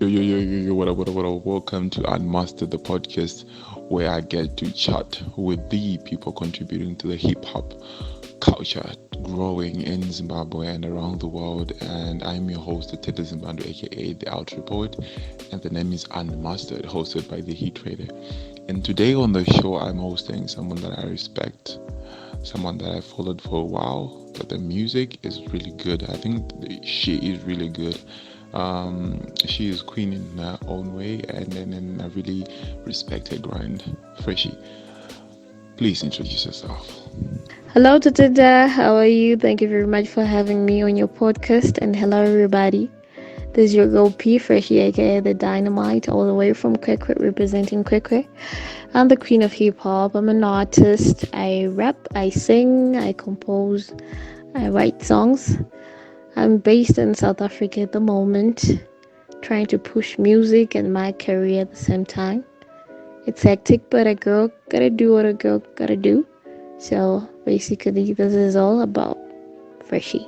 What up? Welcome to Unmastered, the podcast where I get to chat with the people contributing to the hip hop culture growing in Zimbabwe and around the world. And I'm your host, Tete Zimbabwe, aka TheUltraPoet, and the name is Unmastered, hosted by the Heat Trader. And today on the show, I'm hosting someone that I respect, someone that I followed for a while, but the music is really good. I think she is really good. She is queen in her own way, and I really respect her grind. Phreshy, please introduce yourself. Hello, Tata. How are you? Thank you very much for having me on your podcast. And hello, everybody. This is your girl P, Phreshy, aka the Dynamite, all the way from Kwekwe, representing Kwekwe. I'm the queen of hip hop. I'm an artist. I rap, I sing, I compose, I write songs. I'm based in South Africa at the moment, trying to push music and my career at the same time. It's hectic, but a girl gotta do what a girl gotta do. So basically, this is all about Freshie.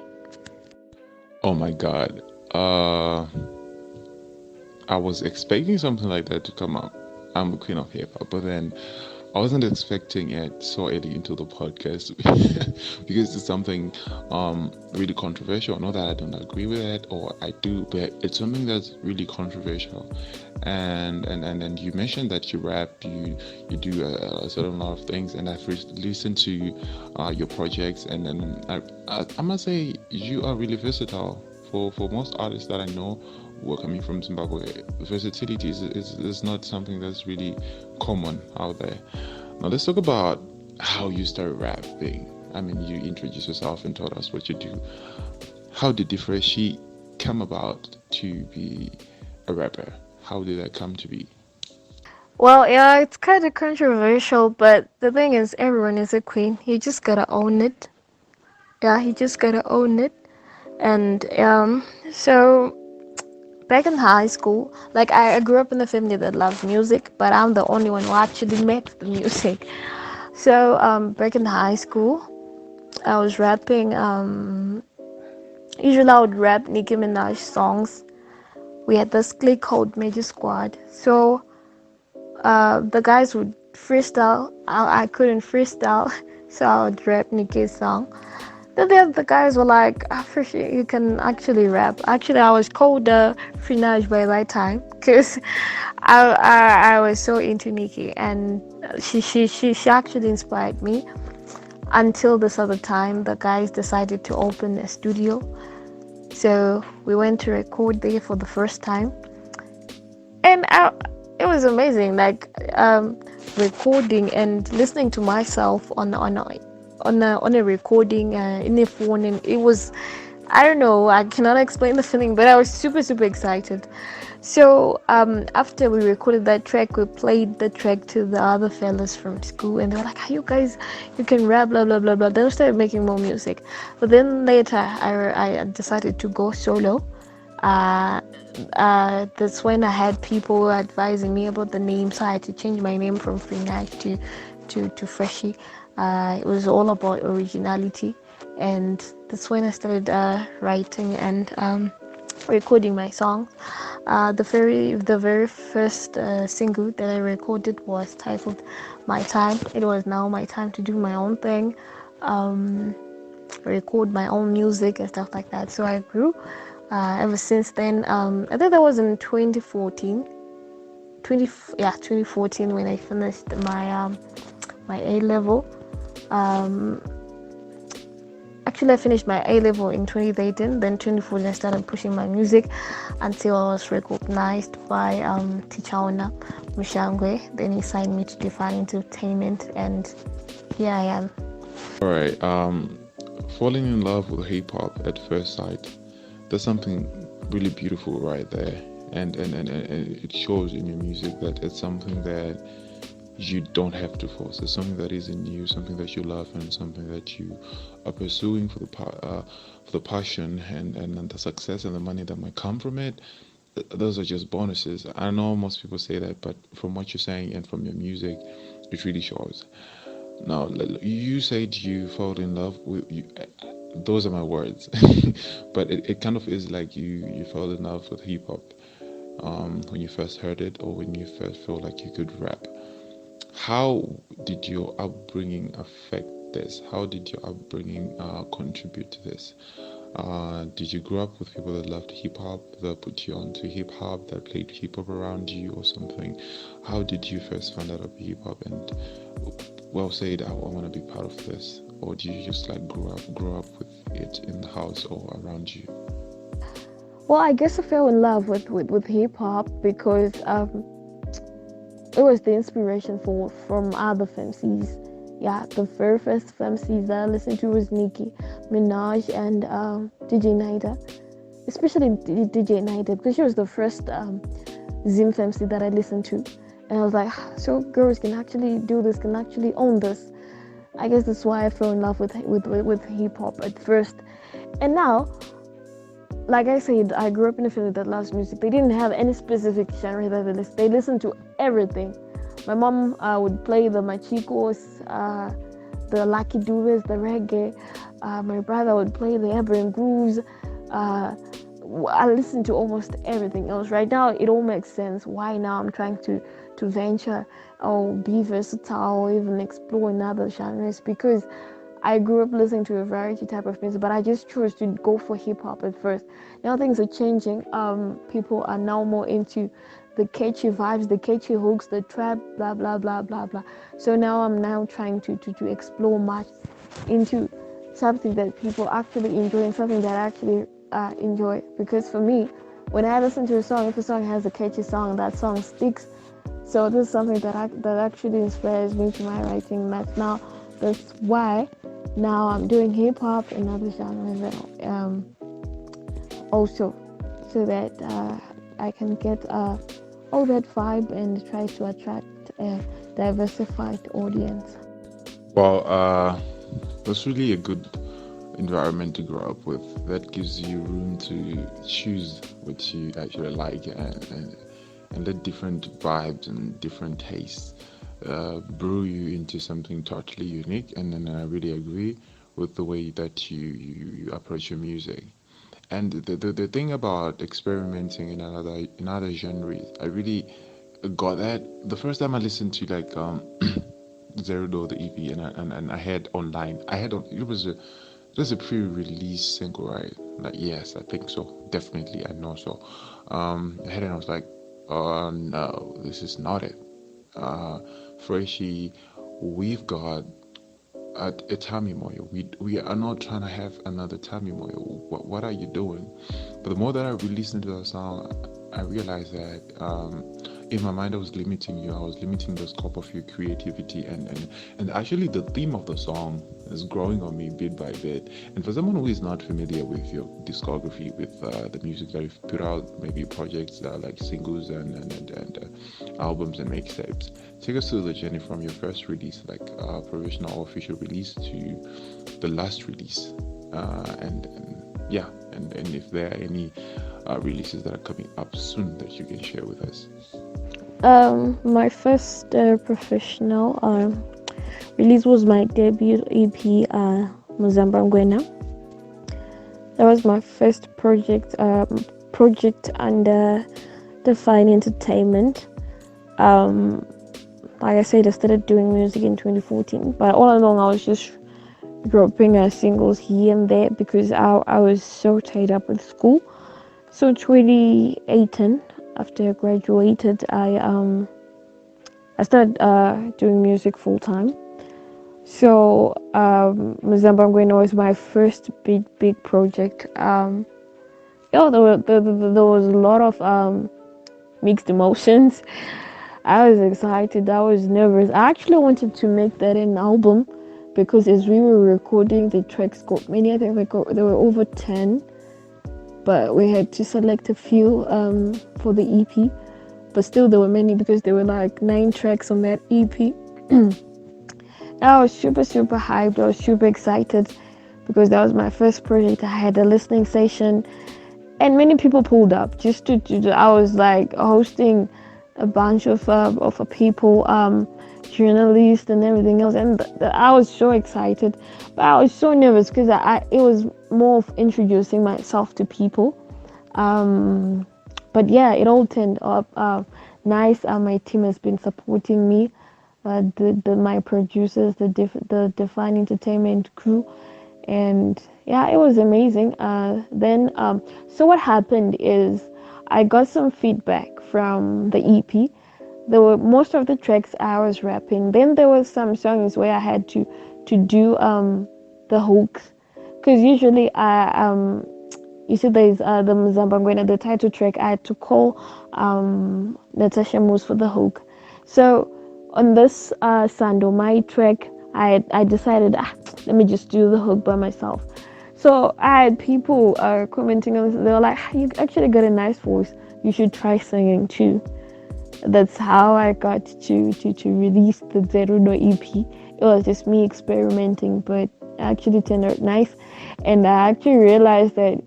Oh my God. I was expecting something like that to come up. I'm the queen of hip hop, but then I wasn't expecting it so early into the podcast because it's something really controversial. Not that I don't agree with it, or I do, but it's something that's really controversial. And you mentioned that you rap, you do a certain lot of things, and I've listened to your projects, and I must say you are really versatile. For most artists that I know who are coming from Zimbabwe, versatility is not something that's really common out there. Now let's talk about how you started rapping. I mean, you introduced yourself and told us what you do. How did the Freshie come about to be a rapper? How did that come to be? Well, yeah, it's kind of controversial, but the thing is, everyone is a queen. You just gotta own it. Yeah, you just gotta own it. And so back in high school, like I grew up in a family that loves music, but I'm the only one who actually makes the music. So back in high school, I was rapping. Usually I would rap Nicki Minaj songs. We had this clique called Major Squad. So the guys would freestyle. I couldn't freestyle, so I would rap Nicki's song. Then the guys were like, for sure you can actually rap. Actually, I was called Finaj by that time because I was so into Nicki, and she actually inspired me. Until this other time, the guys decided to open a studio. So we went to record there for the first time, and it was amazing. Like recording and listening to myself on a recording in a phone, and it was, I don't know, I cannot explain the feeling, but I was super excited. So after we recorded that track, we played the track to the other fellas from school, and they were like, "Hey, you guys, you can rap, blah blah blah blah." Then we started making more music, but then later I decided to go solo. uh, that's when I had people advising me about the name, so I had to change my name from Free Night to Freshie. It was all about originality, and that's when I started writing and recording my songs. The very first single that I recorded was titled "My Time." It was now my time to do my own thing, record my own music and stuff like that. So I grew. Ever since then, I think that was in 2014. 2014 when I finished my A level. Um, Actually, I finished my A level in 2013. Then 2014, I started pushing my music until I was recognized by Tichaona Mushangwe. Then he signed me to Define Entertainment, and here I am. All right. Falling in love with hip hop at first sight. There's something really beautiful right there, and it shows in your music that it's something that you don't have to force. It's something that is in you, something that you love, and something that you are pursuing for the passion and the success and the money that might come from it. Those are just bonuses. I know most people say that, but from what you're saying and from your music, it really shows. Now, you said you fell in love with you. Those are my words, but it kind of is like you fell in love with hip hop. when you first heard it, or when you first felt like you could rap? How did your upbringing affect this? How did your upbringing contribute to this? Did you grow up with people that loved hip hop, that put you onto hip hop, that played hip hop around you, or something? How did you first find out about hip hop and well said, I want to be part of this? Or did you just like grow up with it in the house or around you? Well, I guess I fell in love with hip hop because it was the inspiration from other femcees. Yeah, the very first femcees that I listened to was Nicki Minaj and DJ Nida, especially DJ Nida because she was the first Zim femcee that I listened to, and I was like, so girls can actually do this, can actually own this. I guess that's why I fell in love with hip hop at first, and now. Like I said, I grew up in a family that loves music. They didn't have any specific genre that they listened. They listened to everything. My mom would play the machicos, the Lucky Dubes, the reggae. My brother would play the urban grooves. I listened to almost everything else. Right now, it all makes sense why now I'm trying to venture or be versatile or even explore in other genres, because I grew up listening to a variety type of music, but I just chose to go for hip hop at first. Now things are changing. People are now more into the catchy vibes, the catchy hooks, the trap, blah blah blah blah blah. So now I'm trying to explore much into something that people actually enjoy and something that I actually enjoy. Because for me, when I listen to a song, if a song has a catchy song, that song sticks. So this is something that actually inspires me to my writing. That's why now I'm doing hip hop and other genres also, so that I can get all that vibe and try to attract a diversified audience. Well, that's really a good environment to grow up with. That gives you room to choose what you actually like, and let different vibes and different tastes brew you into something totally unique. And then I really agree with the way that you approach your music. And the thing about experimenting in other genres, I really got that the first time I listened to like Zero Door the EP, and I had online. It was a pre-release single, right? Like, yes, I think so. Definitely, I know so. I had it, and I was like, oh no, this is not it. Uh, Phreshy, we've got a Tammy Moyo. We are not trying to have another Tammy Moyo. What are you doing? But the more that I really listened to the song, I realized that in my mind I was limiting you. I was limiting the scope of your creativity, and actually the theme of the song is growing on me bit by bit. And for someone who is not familiar with your discography, with the music that you've put out, maybe projects like singles and albums and mixtapes, take us through the journey from your first release, like provisional or official release, to the last release, and yeah, and if there are any releases that are coming up soon that you can share with us. My first professional release was my debut EP, Zimbabwean. That was my first project under Define Entertainment. Like I said, I started doing music in 2014, but all along I was just dropping singles here and there because I was so tied up with school. So 2018, after I graduated, I started doing music full time. So Zimbabwean was my first big project. There was a lot of mixed emotions. I was excited, I was nervous. I actually wanted to make that an album because as we were recording, the tracks got many. I think there were over 10, but we had to select a few for the EP. But still there were many because there were like 9 tracks on that EP. I was super hyped. I was super excited because that was my first project. I had a listening session and many people pulled up just to I was like hosting a bunch of people, journalists and everything else, and I was so excited, but I was so nervous because it was more of introducing myself to people. But yeah, it all turned up nice. My team has been supporting me. My producers, the Define Entertainment crew, and yeah, it was amazing. Then so what happened is I got some feedback from the EP. There were most of the tracks I was rapping. Then there was some songs where I had to do the hooks, because usually you see there's the Zimbabwean, the title track. I had to call Tashamiswa for the hook. So on this Sando My track, I decided, let me just do the hook by myself. So I had people commenting on this. They were like, you actually got a nice voice, you should try singing too. That's how I got to release the Zerudo EP. It was just me experimenting, but actually turned out nice. And I actually realized that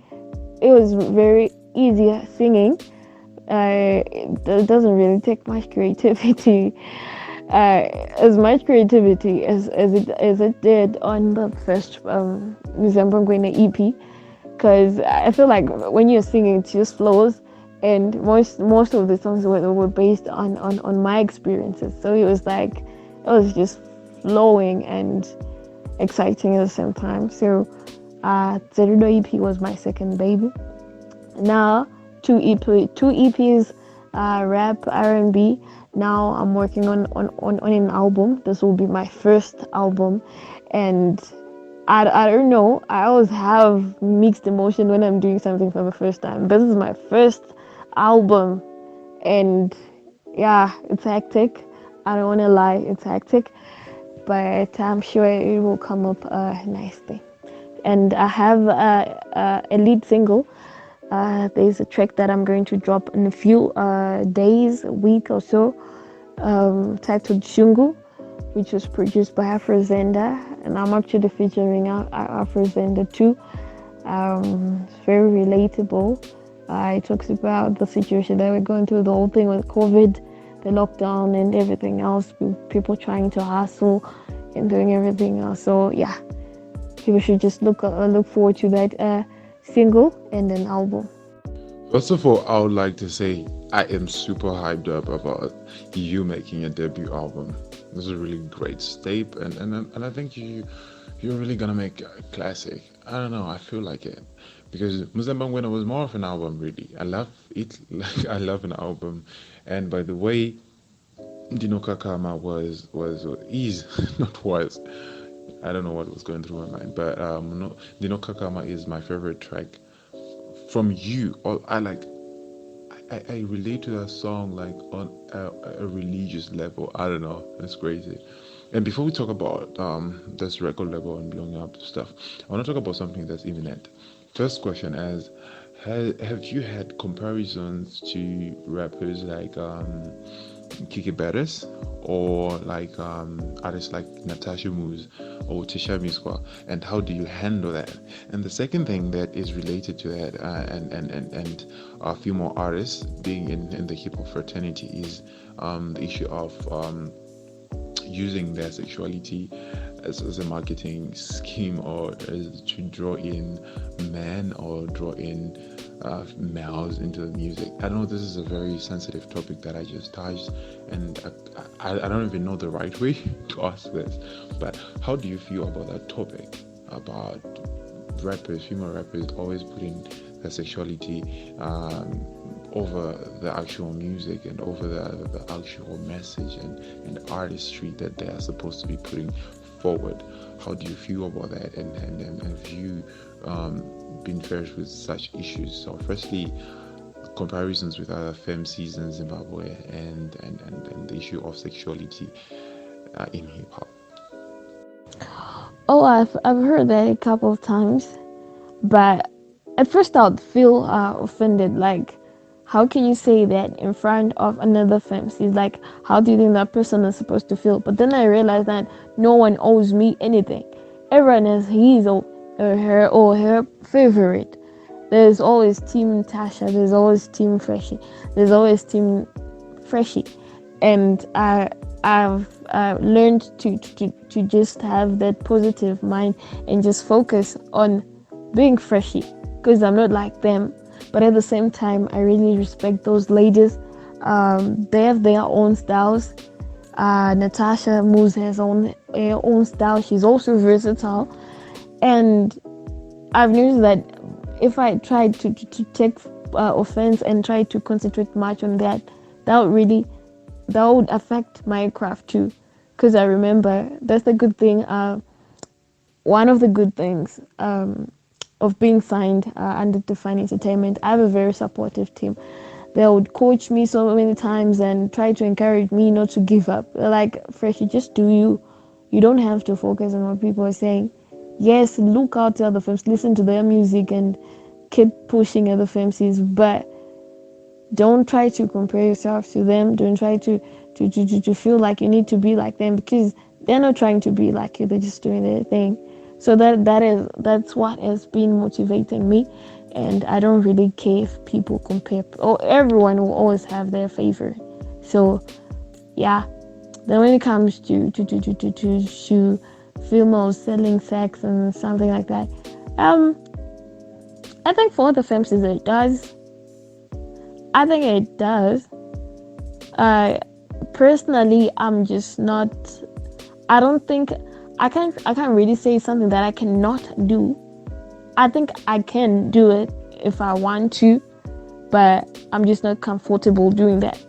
it was very easy singing. It doesn't really take much creativity, as much creativity as it did on the first Zimbabwean EP. Because I feel like when you're singing, it just flows, and most of the songs were based on my experiences. So it was just flowing and exciting at the same time. So Zerudo EP was my second baby. Now two EPs, rap, R&B. Now I'm working on an album. This will be my first album, and I don't know. I always have mixed emotion when I'm doing something for the first time. This is my first album, and yeah, it's hectic. I don't want to lie, it's hectic, but I'm sure it will come up nicely. And I have a lead single. There's a track that I'm going to drop in a few days, a week or so, titled Shungu, which was produced by Afrozenda, and I'm actually featuring Afrozenda too. It's very relatable. It talks about the situation that we're going through, the whole thing with COVID, the lockdown and everything else, people trying to hustle and doing everything else. So yeah, people should just look forward to that single and an album. First of all, I would like to say I am super hyped up about you making a debut album. This is a really great step, and I think you're really gonna make a classic. I don't know, I feel like it, because Muzambangwena was more of an album. Really, I love it. Like, I love an album. And by the way, Dino Kakama is not was. I don't know what was going through my mind, but no, Dino Kakama is my favorite track from you. I relate to that song like on a religious level. I don't know, it's crazy. And before we talk about this record level and blowing up stuff, I want to talk about something that's imminent. First question is, have you had comparisons to rappers like Kikky Badass, or like artists like Tashamiswa or Tashamiswa, and how do you handle that? And the second thing that is related to that, and a few more artists being in the hip hop fraternity, is the issue of using their sexuality as a marketing scheme, or as to draw in men or draw in males into the music. I know this is a very sensitive topic that I just touched, and I don't even know the right way to ask this, but how do you feel about that topic, about female rappers always putting their sexuality over the actual music and over the actual message and artistry that they are supposed to be putting forward? How do you feel about that, and have you been faced with such issues? So firstly, comparisons with other femcees in Zimbabwe, and the issue of sexuality in hip-hop. Oh, I've heard that a couple of times, but at first I would feel offended. Like, how can you say that in front of another femcee? Like, how do you think that person is supposed to feel? But then I realized that no one owes me anything. Everyone has his or her favorite. There's always Team Tasha. There's always Team Phreshy. There's always Team Phreshy, and I've learned to just have that positive mind and just focus on being Phreshy, because I'm not like them, but at the same time, I really respect those ladies. They have their own styles. Natasha moves her own style. She's also versatile, and I've noticed that if I try to take offense and try to concentrate much on that, that would really that would affect my craft too. Because I remember that's the good thing. One of the good things of being signed under Define Entertainment, I have a very supportive team. They would coach me so many times and try to encourage me not to give up. They're like, Phreshy, just do you. You don't have to focus on what people are saying. Yes, look out to other films, listen to their music, and keep pushing other femcees, but don't try to compare yourself to them. Don't try to feel like you need to be like them, because they're not trying to be like you. They're just doing their thing. So that's what has been motivating me, and I don't really care if people compare. Or everyone will always have their favorite. So yeah. Then when it comes to females selling sex and something like that, I think for the femcees it does. I think it does. Personally, I'm just not. I don't think I can't really say something that I cannot do. I think I can do it if I want to, but I'm just not comfortable doing that.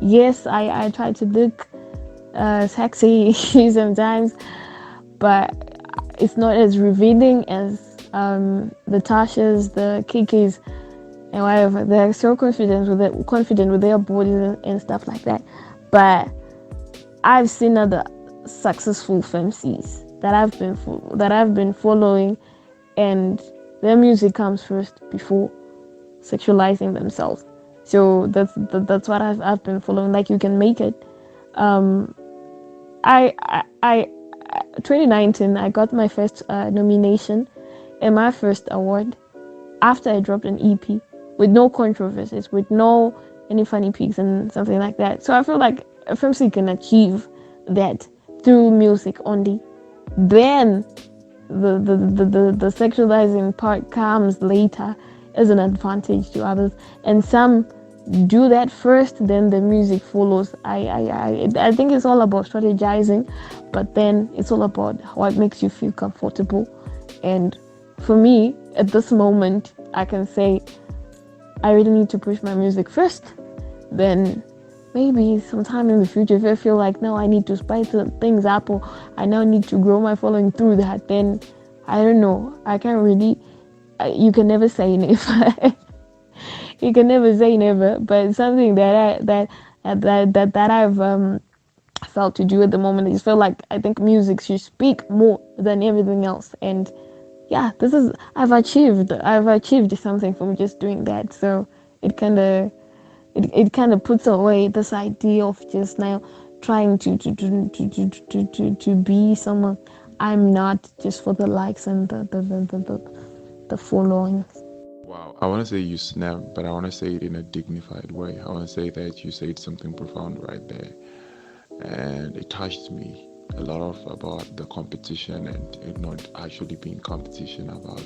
Yes, I try to look sexy sometimes, but it's not as revealing as the Tashas, the Kikkys, and whatever. They're so confident with their bodies and stuff like that. But I've seen other successful femcees that I've been following, and their music comes first before sexualizing themselves. So that's what I've been following. Like, you can make it. I 2019 I got my first nomination and my first award after I dropped an EP with no controversies, with no any funny pics and something like that. So I feel like a femcee can achieve that through music only. Then the sexualizing part comes later as an advantage to others, and some do that first, then the music follows. I think it's all about strategizing, but then it's all about what makes you feel comfortable. And for me, at this moment, I can say I really need to push my music first. Then maybe sometime in the future, if I feel like, no, I need to spice things up, or I now need to grow my following through that, then I don't know. I can't really. You can never say never. You can never say never, but it's something that I've felt to do at the moment. I just feel like I think music should speak more than everything else, and yeah, I've achieved something from just doing that. So it kind of puts away this idea of just now trying to be someone I'm not, just for the likes and the following. Wow, I want to say you snapped, but I want to say it in a dignified way. I want to say that you said something profound right there, and it touched me a lot of about the competition and it not actually being competition, about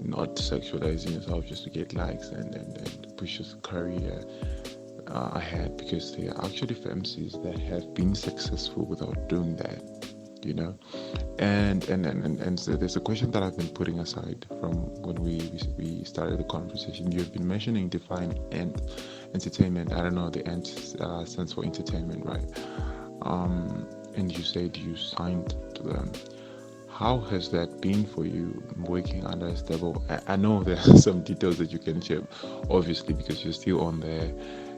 not sexualizing yourself just to get likes and push your career ahead, because there are actually femcees that have been successful without doing that, you know. And so there's a question that I've been putting aside from when we started the conversation. You've been mentioning Define and entertainment. I don't know, the N stands for entertainment, right? And you said you signed to them. How has that been for you, working under a stable? I know there are some details that you can share, obviously, because you're still on there,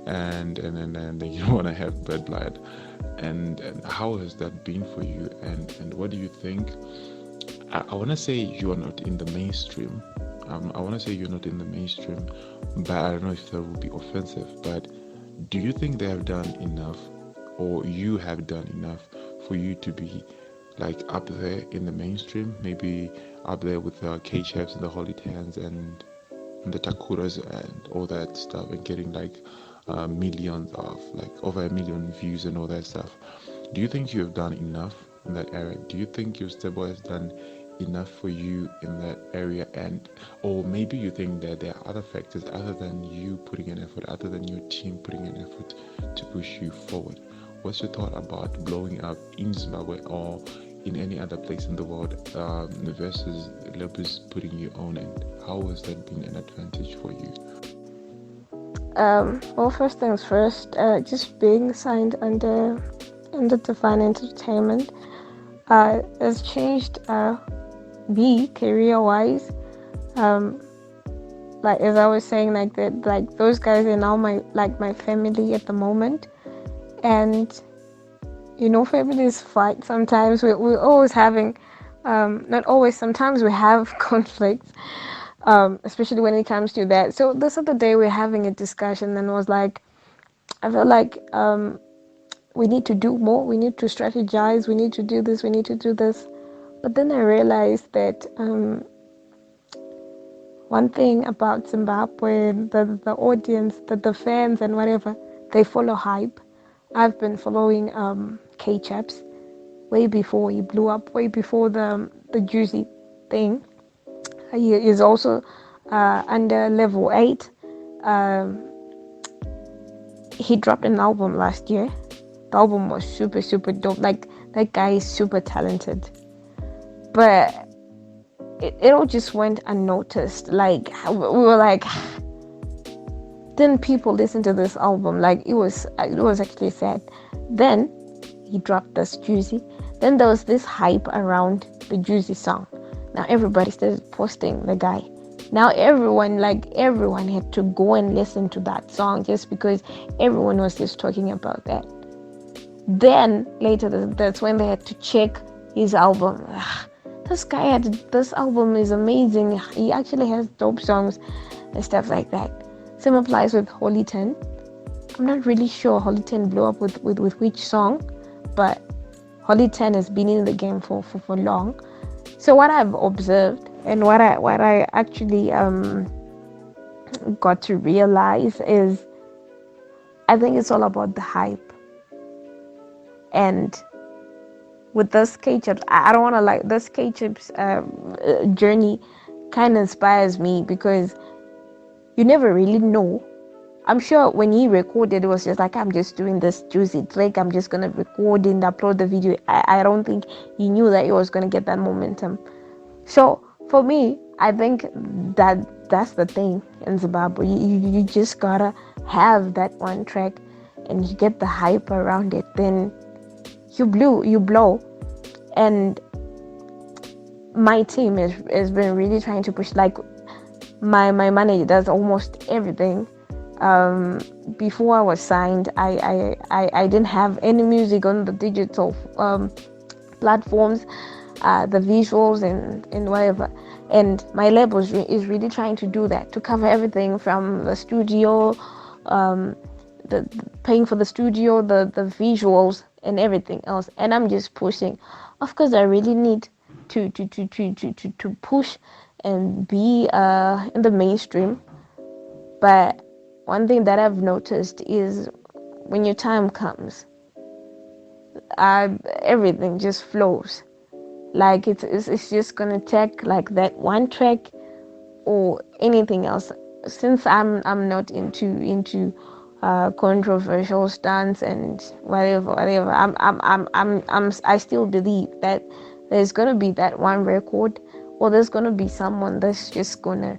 and you don't want to have bad blood. And how has that been for you? And what do you think? I want to say you are not in the mainstream. I want to say you're not in the mainstream, but I don't know if that would be offensive. But do you think they have done enough, or you have done enough for you to be like up there in the mainstream, maybe up there with the Kae Chaps and the Holy Tans and the Takuras and all that stuff, and getting like millions of, like, over 1 million views and all that stuff? Do you think you have done enough in that area? Do you think your stable has done enough for you in that area? And or maybe you think that there are other factors other than you putting an effort, other than your team putting an effort to push you forward. What's your thought about blowing up in Zimbabwe or in any other place in the world versus labels putting you on, and how has that been an advantage for you? Well, first things first, just being signed under Divine Entertainment has changed me career-wise. Like as I was saying, like that, like those guys are now my family at the moment, and families fight sometimes. We're always having, not always, sometimes we have conflicts, especially when it comes to that. So this other day we're having a discussion and was like, I felt like we need to do more, we need to strategize, we need to do this, we need to do this. But then I realized that one thing about Zimbabwe, the audience, the fans and whatever, they follow hype. I've been following Kae Chaps way before he blew up, way before the Juicy thing. He is also under level 8. He dropped an album last year. The album was super, super dope. Like, that guy is super talented. But it all just went unnoticed. Like, we were like, didn't people listen to this album? Like, it was actually sad. Then he dropped this Juicy. Then there was this hype around the Juicy song. Now everybody started posting the guy. Now everyone had to go and listen to that song just because everyone was just talking about that. Then later, that's when they had to check his album. This album is amazing. He actually has dope songs and stuff like that. Same applies with Holy 10. I'm not really sure Holy 10 blew up with which song, but Holy 10 has been in the game for long. So what I've observed and what I actually got to realize is, I think it's all about the hype. And with this Kae Chaps, I don't want to like this Kae Chaps journey kind of inspires me because you never really know. I'm sure when he recorded, it was just like, I'm just doing this juicy track, I'm just gonna record and upload the video. I don't think he knew that he was gonna get that momentum. So for me, I think that's the thing in Zimbabwe. You just gotta have that one track and you get the hype around it, then you blow. And my team has been really trying to push. Like, my manager does almost everything. Before I was signed, I didn't have any music on the digital platforms, the visuals and whatever. And my label is really trying to do that, to cover everything from the studio, the paying for the studio, the visuals and everything else. And I'm just pushing. Of course, I really need to push and be in the mainstream. But one thing that I've noticed is when your time comes, everything just flows. Like it's just gonna take like that one track or anything else. Since I'm not into controversial stunts and whatever. I still believe that there's gonna be that one record, or there's gonna be someone that's just gonna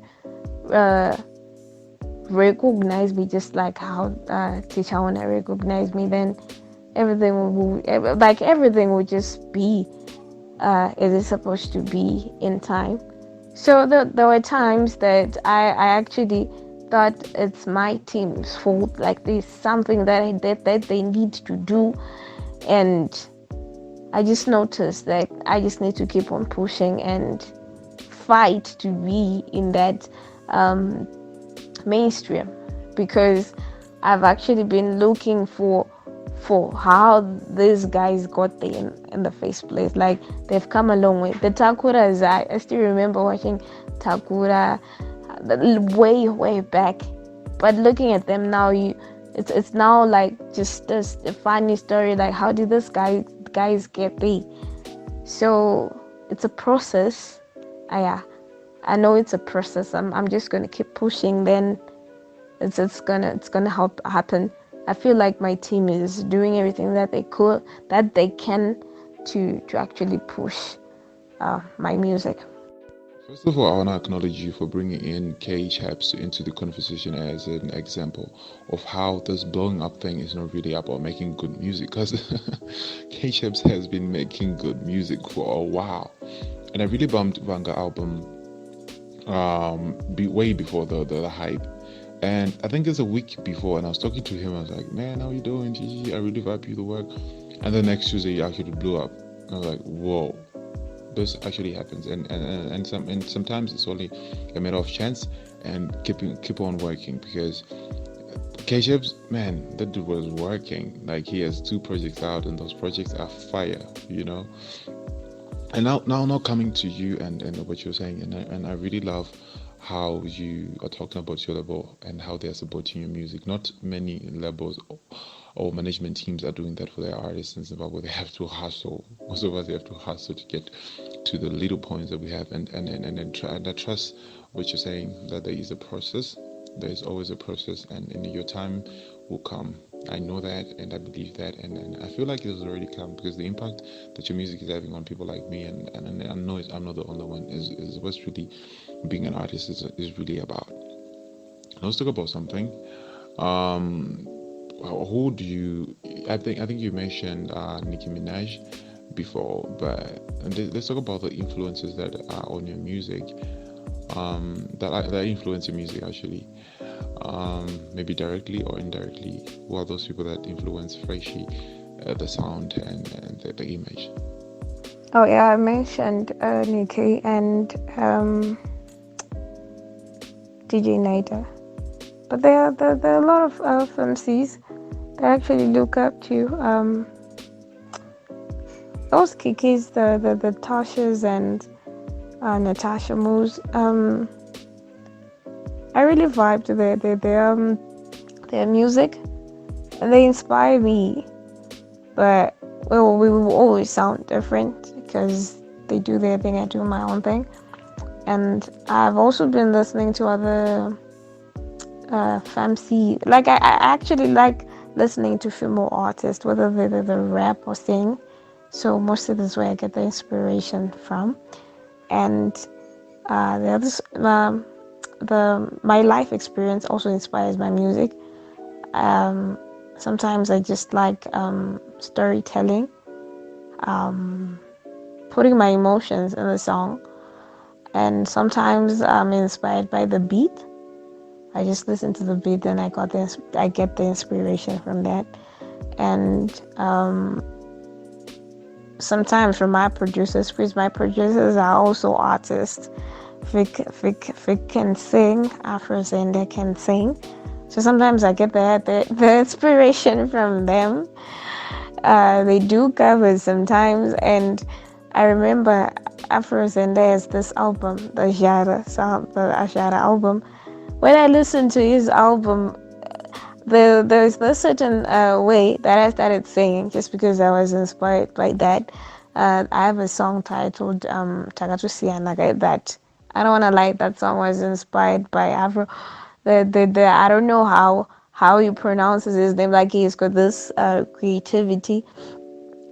recognize me, just like how teacher wanna recognize me. Then everything will just be as it's supposed to be in time. So there were times that I actually thought it's my team's fault, like there's something that they need to do, and I just noticed that I just need to keep on pushing and fight to be in that mainstream, because I've actually been looking for how these guys got there in the first place. Like, they've come a long way. The Takuras, I still remember watching Takura way back, but looking at them now, it's now like just a funny story, like how did this guys get there. So it's a process. Yeah, I know it's a process. I'm just gonna keep pushing. Then it's gonna help happen. I feel like my team is doing everything that they can to actually push my music. First of all, I want to acknowledge you for bringing in Kae Chaps into the conversation as an example of how this blowing up thing is not really about making good music, because Kae Chaps has been making good music for a while. And I really bumped Vanga album way before the hype. And I think it's a week before, and I was talking to him. I was like, "Man, how you doing? GG, I really vibe you the work." And the next Tuesday, he actually blew up. I was like, "Whoa, this actually happens." And sometimes it's only a matter of chance and keep on working, because Kae Chaps, man, that dude was working. Like, he has 2 projects out, and those projects are fire, you know. And now coming to you and what you're saying, and I really love how you are talking about your label and how they're supporting your music. Not many labels or management teams are doing that for their artists in Zimbabwe. They have to hustle. Most of us have to hustle to get to the little points that we have, and I trust what you're saying, that there is a process. There is always a process, and your time will come. I know that, and I believe that, and I feel like it has already come, because the impact that your music is having on people like me, and I know I'm not the only one, is what's really being an artist is really about. Let's talk about something. Um, who do you? I think you mentioned Nicki Minaj before, but let's talk about the influences that are on your music. That influence your music actually. Maybe directly or indirectly. Who are those people that influence Phreshy, the sound and the image? Oh yeah, I mentioned Nikki and DJ Nida, but there are a lot of femcees that I actually look up to. Those Kikkys, the Tashas and Natasha Moves. I really vibe to their music, and they inspire me. But we will always sound different because they do their thing, I do my own thing. And I've also been listening to other femcees. Like I actually like listening to female artists, whether they rap or sing. So most of this way I get the inspiration from. And the others, my life experience also inspires my music. Sometimes I just like storytelling, putting my emotions in the song, and sometimes I'm inspired by the beat. I just listen to the beat, and I get the inspiration from that. And sometimes from my producers, because my producers are also artists. Vic can sing, Afros, and they can sing. So sometimes I get the inspiration from them. They do covers sometimes, and I remember Afros and there's this album, the Ashara album. When I listened to his album, there's this certain way that I started singing just because I was inspired by that. I have a song titled Takatusianaga that I don't want to lie, that song was inspired by Afro. The I don't know how he pronounces his name. Like, he's got this creativity,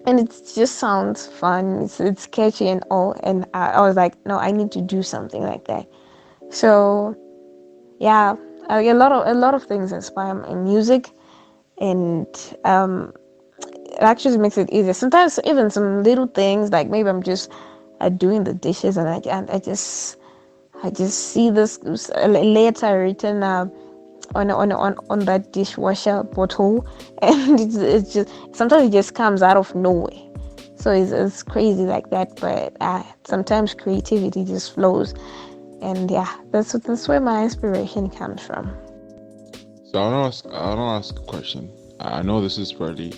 and it just sounds fun. It's catchy and all. And I was like, no, I need to do something like that. So yeah, a lot of things inspire my music, and it actually makes it easier. Sometimes even some little things, like maybe I'm just doing the dishes, and I just see this letter written on that dishwasher bottle, and it's just sometimes it just comes out of nowhere. So it's crazy like that, but sometimes creativity just flows, and yeah, that's where my inspiration comes from. So I want to ask a question. I know this is probably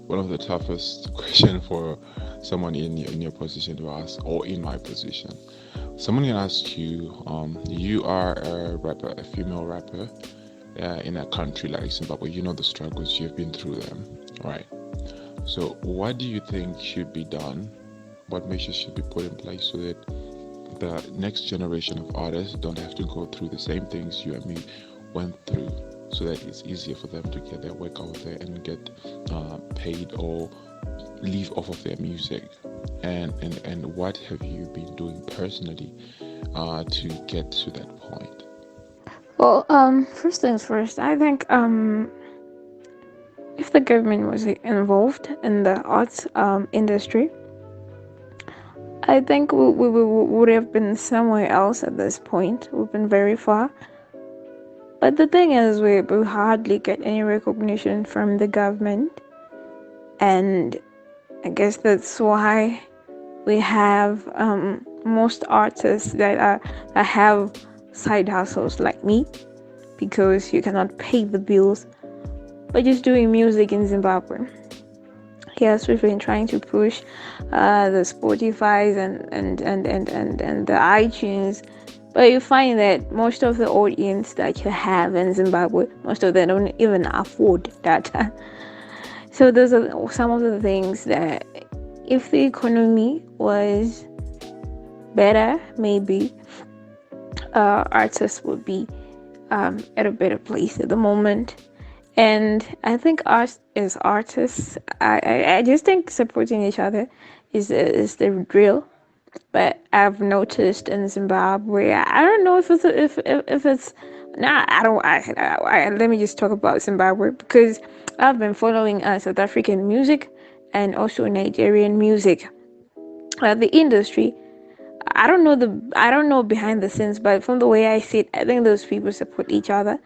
one of the toughest question for someone in your position to ask, or in my position. Someone can ask you, you are a rapper, a female rapper, in a country like Zimbabwe. You know the struggles, you've been through them, right? So what do you think should be done what measures should be put in place so that the next generation of artists don't have to go through the same things you and me went through, so that it's easier for them to get their work out there and get paid or live off of their music. And what have you been doing personally to get to that point? Well, first things first, I think if the government was involved in the arts industry, I think we would have been somewhere else at this point. We've been very far. But the thing is, we hardly get any recognition from the government. And I guess that's why we have most artists that have side hustles like me, because you cannot pay the bills by just doing music in Zimbabwe. Yes, we've been trying to push the Spotify's and the iTunes, but you find that most of the audience that you have in Zimbabwe, most of them don't even afford data. So those are some of the things that, if the economy was better, maybe artists would be at a better place at the moment. And I think us as artists, I just think supporting each other is the drill. But I've noticed in Zimbabwe, I don't know if it's nah. I don't. Let me just talk about Zimbabwe, because I've been following South African music and also Nigerian music. The industry, I don't know behind the scenes, but from the way I see it, I think those people support each other.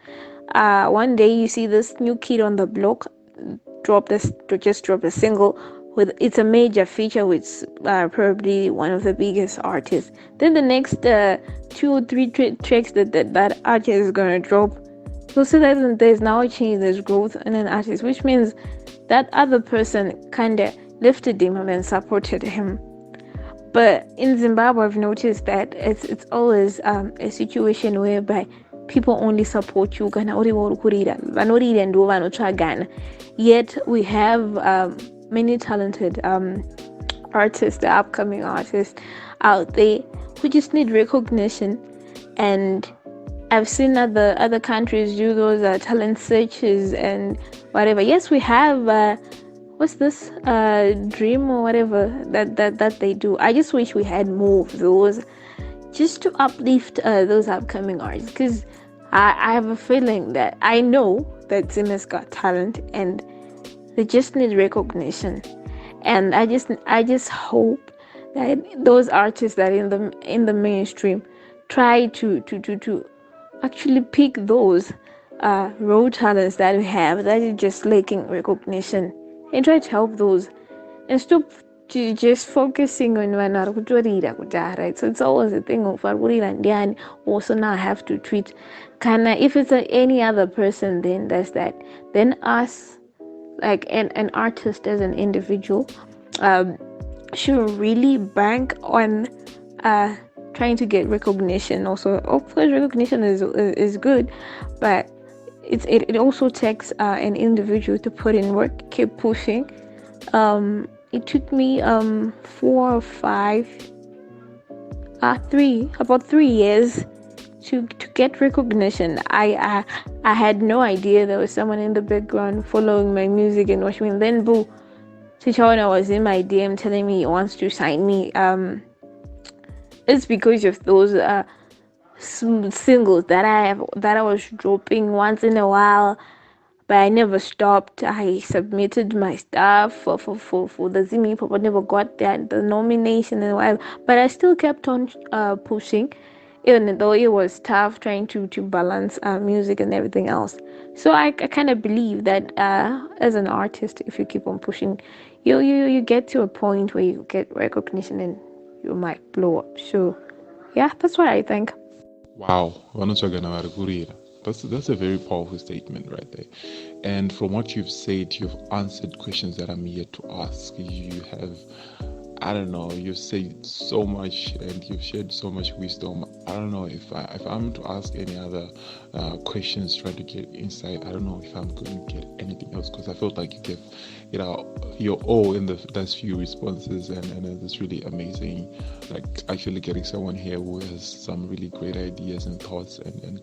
One day you see this new kid on the block drop a single with, it's a major feature with probably one of the biggest artists. Then the next 2 or 3 tracks that artist is gonna drop, so that there's now a change, there's growth in an artist, which means that other person kind of lifted him and then supported him. But in Zimbabwe, I've noticed that it's always a situation whereby people only support you kana uri kurira vanorira ndo vanotsvagana. Yet we have many talented artists, the upcoming artists out there who just need recognition. And I've seen other countries do those talent searches and whatever. Yes, we have what's this dream or whatever that they do. I just wish we had more of those, just to uplift those upcoming artists, because I have a feeling that I know that Zimmer's got talent and they just need recognition. And I just hope that those artists that are in the mainstream try to actually pick those raw talents that we have that is just lacking recognition, and try to help those and stop to just focusing on when right? So it's always a thing of and also now I have to tweet. If it's any other person, then that's that. Then us, like an artist as an individual, should really bank on trying to get recognition. Also, of course, recognition is good, but it also takes an individual to put in work, keep pushing. It took me 4 or 5, about 3 years to get recognition. I had no idea there was someone in the background following my music and watching me. Then boo, Chichawana was in my DM telling me he wants to sign me. It's because of those singles that I was dropping once in a while, but I never stopped. I submitted my stuff for the Zimmy Hip-Hop. I never got the nomination and whatever, but I still kept on pushing, even though it was tough trying to balance music and everything else. So I kind of believe that as an artist, if you keep on pushing, you get to a point where you get recognition and you might blow up. So yeah, that's what I think. Wow, that's a very powerful statement right there. And from what you've said, you've answered questions that I'm yet to ask. You have I don't know. You've said so much and you've shared so much wisdom. I don't know if I'm to ask any other questions, trying to get insight. I don't know if I'm going to get anything else because I felt like you gave your all in the last few responses, and it's really amazing. Like actually getting someone here who has some really great ideas and thoughts and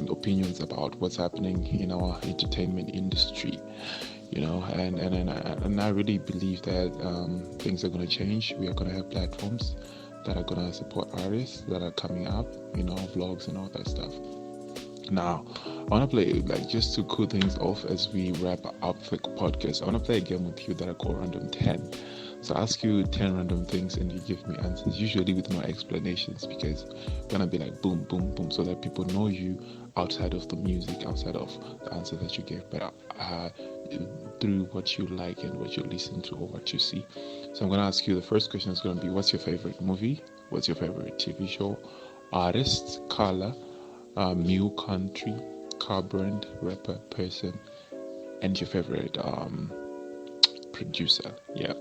opinions about what's happening in our entertainment industry. And I really believe that things are going to change. We are going to have platforms that are going to support artists that are coming up, vlogs and all that stuff. Now, I want to play, like, just to cool things off as we wrap up the podcast, I want to play a game with you that I call Random 10. So I ask you 10 random things and you give me answers, usually with no explanations, because you're going to be like boom, boom, boom, so that people know you outside of the music, outside of the answer that you gave, but through what you like and what you listen to or what you see. So I'm going to ask you, the first question is going to be, what's your favorite movie? What's your favorite TV show? Artist, color, new country, car brand, rapper, person, and your favorite producer. Yeah.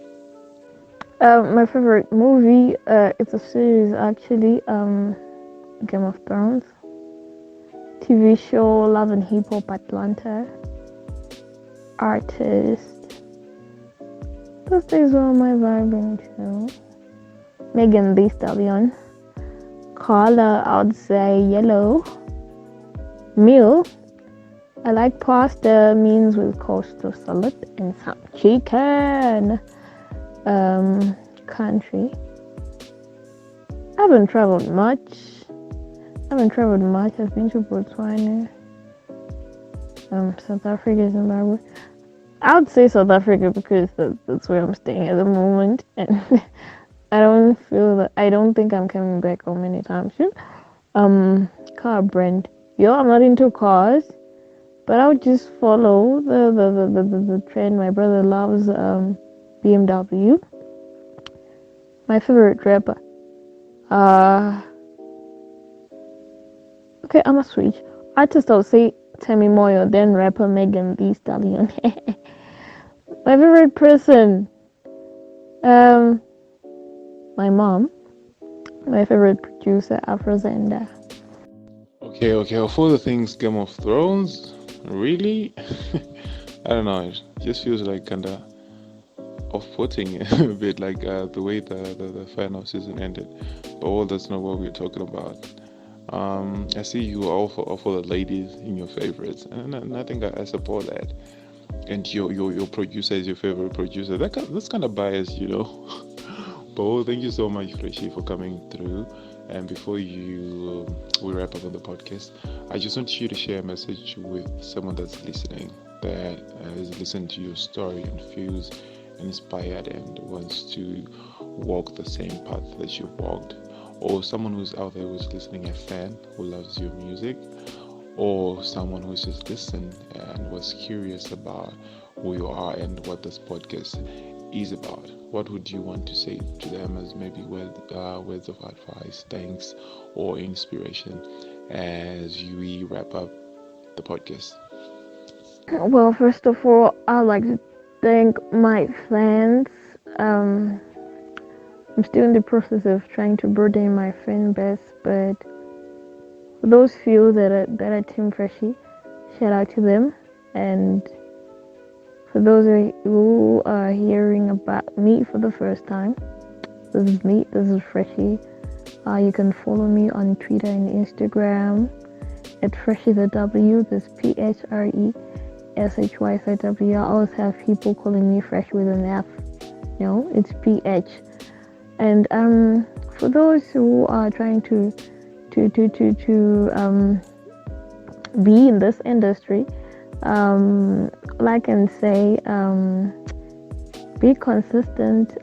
My favorite movie, it's a series actually, Game of Thrones. TV show, Love and Hip-Hop Atlanta. Artist, those days were my vibing too. Megan Thee Stallion. Color, I would say yellow. Meal, I like pasta, means with coastal salad and some chicken. Country, I haven't traveled much. I've been to Botswana, South Africa, Zimbabwe. I would say South Africa because that's where I'm staying at the moment, and I don't think I'm coming back home anytime soon. Car brand. I'm not into cars, but I would just follow the trend. My brother loves BMW. My favorite rapper. Okay, I'm a switch. Artist, I'll say Tammy Moyo, then rapper Megan Thee Stallion. My favorite person. My mom. My favorite producer, Afrozenda. Okay. Of all the things, Game of Thrones, really? I don't know. It just feels like kind of off-putting a bit, like the way the final season ended. But well, that's not what we're talking about. I see you all for the ladies in your favorites, and I think I support that. And your producer is your favorite producer. That's kind of biased. But well, thank you so much, Phreshy, for coming through. And before we wrap up on the podcast, I just want you to share a message with someone that's listening, that is listening to your story and feels inspired and wants to walk the same path that you've walked, or someone who's out there who's listening, a fan who loves your music, or someone who's just listened and was curious about who you are and what this podcast is about. What would you want to say to them as maybe words of advice, thanks, or inspiration as we wrap up the podcast? Well, first of all, I'd like to thank my fans. I'm still in the process of trying to broaden my fan base, but for those few that are Team Phreshy, shout out to them. And for those who are hearing about me for the first time, this is me. This is Phreshy. You can follow me on Twitter and Instagram at Phreshy_the_W. This PHRESHYCW. I always have people calling me Fresh with an F. No, it's PH. And for those who are trying to be in this industry, like and say, be consistent,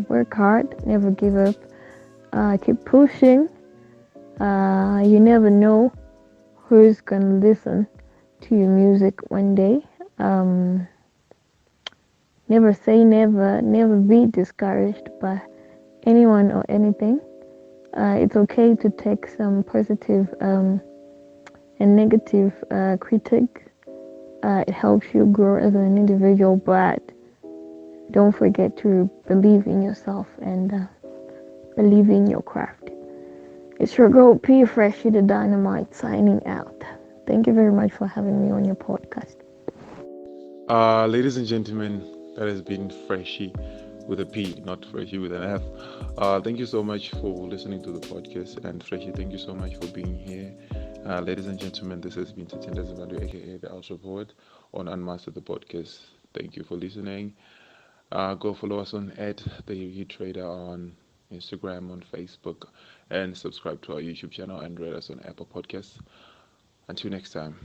work hard, never give up, keep pushing. You never know who's gonna listen to your music one day. Never say never. Never be discouraged by anyone or anything. It's okay to take some positive and negative critique. It helps you grow as an individual, but don't forget to believe in yourself and believe in your craft. It's your girl P, Phreshy the Dynamite, signing out. Thank you very much for having me on your podcast. Ladies and gentlemen, that has been Phreshy with a P, not Phreshy with an F. Thank you so much for listening to the podcast, and Phreshy, thank you so much for being here. Ladies and gentlemen, this has been Tatenda Zimbabwe, aka TheUltraPoet, on Unmastered the podcast. Thank you for listening. Go follow us on @TheUtrader on Instagram, on Facebook, and subscribe to our YouTube channel and rate us on Apple Podcasts. Until next time.